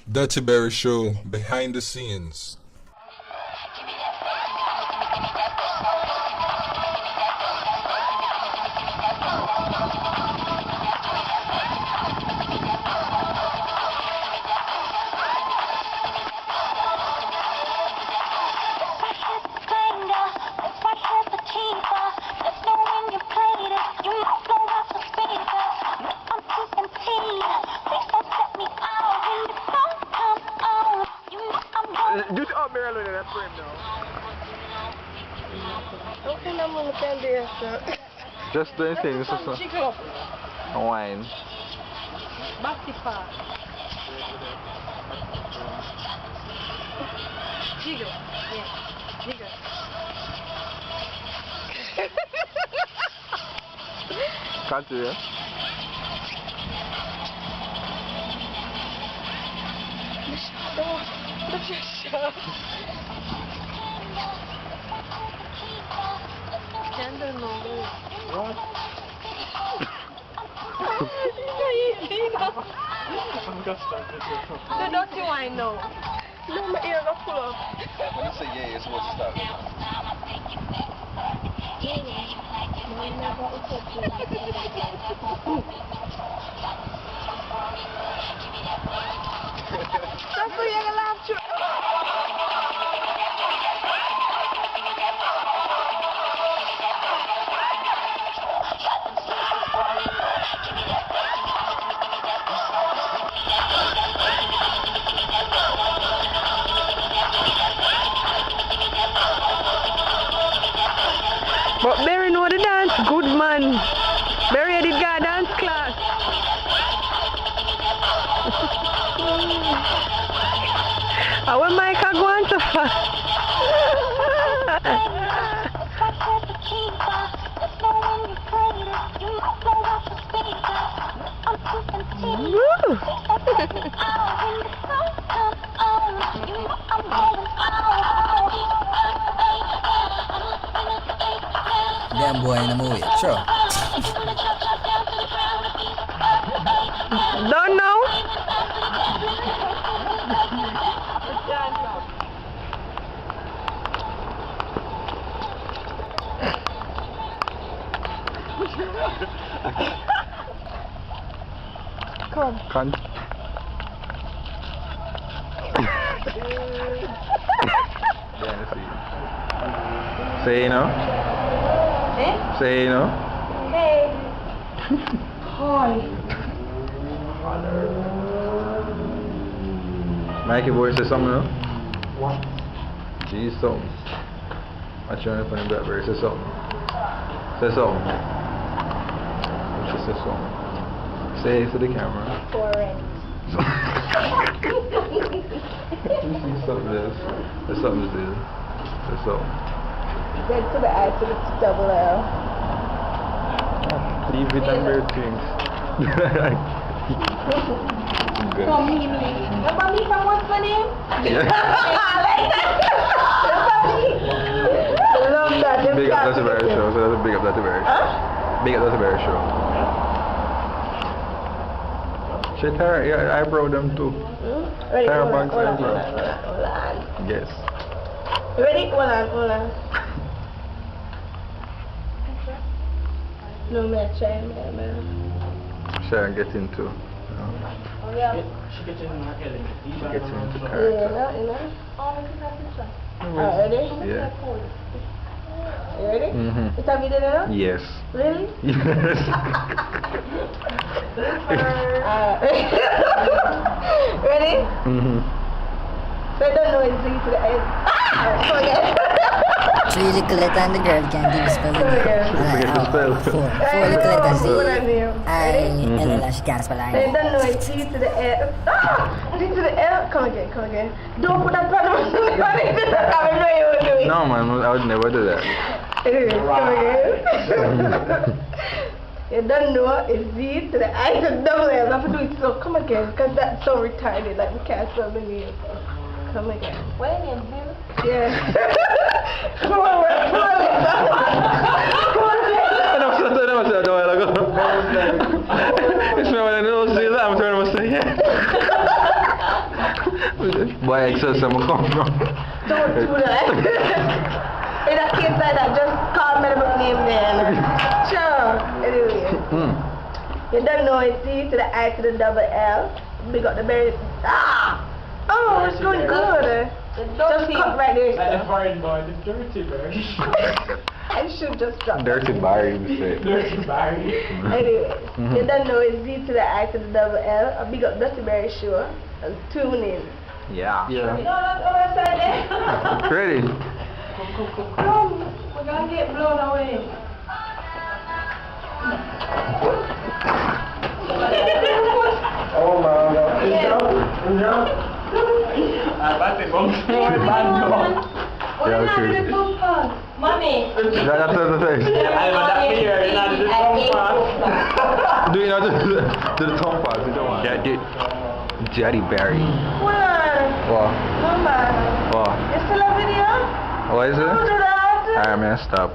Dirty Berry Show, behind the scenes. Just up there alone in that frame now. Okay, I'm gonna stand there, sir. Just doing things. Jiggle up. Wine. Back the far. Jiggle. Yeah. Jiggle. Continue. Candle no. What? The dirty wine now. No, my ear got full up. When you say yeah, you're supposed to start. That's what you're gonna laugh to. But Barry know the dance, good man. Barry did go dance class. And when Micah go on so fast. Damn boy in the movie, sure. Don't know. Come. Con. Say you know. Eh? Say you know. Hey. Hi. Mikey boy say something now. What? Jeez something. I'm trying to find Blackberry. Say something. Say something. What you say something? Say it to the camera. Foreign. You see something else. There's something there. There's something. Then to the I to the double L. Leave it and weird things. Good. Come me. Remember me from what's my name? Yeah. I love that. Big up Dirty Berry Show. So that's a big up Dirty Berry Show. Huh? Big up Dirty Berry Show. She Tara, yeah, eyebrow them too. Ready? Tara Hold on, Banks hold on, eyebrow. hold on. Yes. Ready? Hold on. No, man, try, man. Sharon get into. Oh, yeah. She gets in her element. She gets into Yeah, character. Ready? Yeah. You ready? Mhm. Is that video now? Yes. Really? Yes. Ready? Mhm. So I don't know it's Z to the end. Forget. 3 little letters and the girl can give a spell. Forget the spell. 4 little letters. What I mean. I she can't spell So I I. don't know it's Z to the L. Z to the L. Come again. Don't put that button on the I know you will do it. No man, I would never do that. Come again. You don't know it's Z to the I to double L. I have to do it so come again. Because that's so retarded. Like we can't spell the name. Come again. What is your name? Yeah. Come on. Enough said that a while ago. It's me when I know see that I'm trying to say yeah. Boy, excess I'm come from. Don't do that. In a case like that, just call me the name then. Sure. Anyway. You don't know it's C to the I to the double L. We got the berry. Oh, it's going good. Just cut right there. Like the foreign boy, the dirty berry. I should just drop Dirty Barry, you say. Dirty berry. Anyway, you don't know it's Z to the I to the double L. A big up Dirty Berry show. And tune in. Yeah. You know that's what I said there? Ready? Come, we're gonna get blown away. Oh man, Yeah, okay. Mommy. That's the face. Do you know the tongue part? You don't want. Yeah, dude. Jetty Berry. Where? Wow. Mama. Wow. You still a video? What is Who do it? that? Alright, man, stop.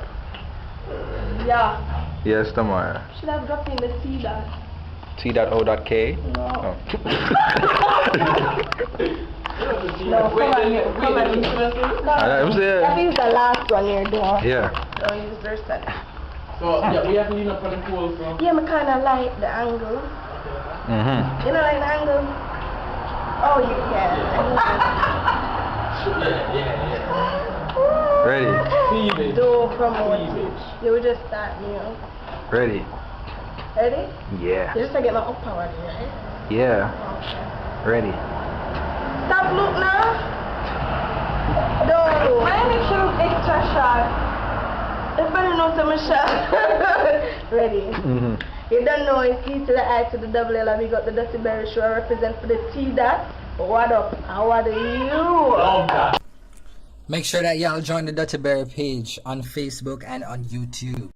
Yeah. Yes, tomorrow. Should have dropped in the C dot. T.O.K. No. Oh. No, come on. Come on. I'm saying. That is the last one you're doing. Yeah. Don't use their set. So, yeah, we have to lean up on the pole, so. Yeah, I kind of like the angle. Mm-hmm. You know, like the angle? Oh, you can. Ready. Cleavage. Do promote. Cleavage. You will just start new. Ready. Ready? Yeah. You just to get my up power, right? Yeah. Okay. Ready. Stop look now. Don't look. Why make sure extra sharp? Everybody knows I'm a sharp. Ready? Mm-hmm. You don't know it's C to the I to the double L, and we got the Dirty Berry show. I represent for the T dot. What up? And what do you? Love that. Make sure that y'all join the Dirty Berry page on Facebook and on YouTube.